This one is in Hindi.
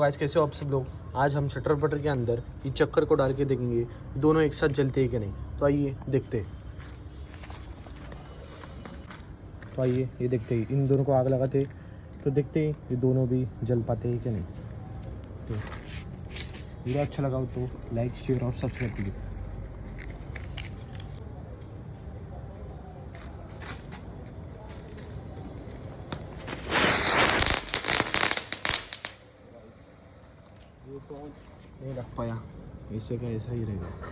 गाइस कैसे हो आप सब लोग। आज हम शटर बटर के अंदर ये चक्कर को डाल के देखेंगे दोनों एक साथ जलते हैं कि नहीं। तो आइए देखते हैं। तो आइए ये देखते हैं, इन दोनों को आग लगाते तो देखते हैं ये दोनों भी जल पाते हैं कि नहीं। तो वीडियो अच्छा लगा हो तो लाइक शेयर और सब्सक्राइब कीजिए। ये तो नहीं रख पाया, ऐसे का ऐसा ही रहेगा।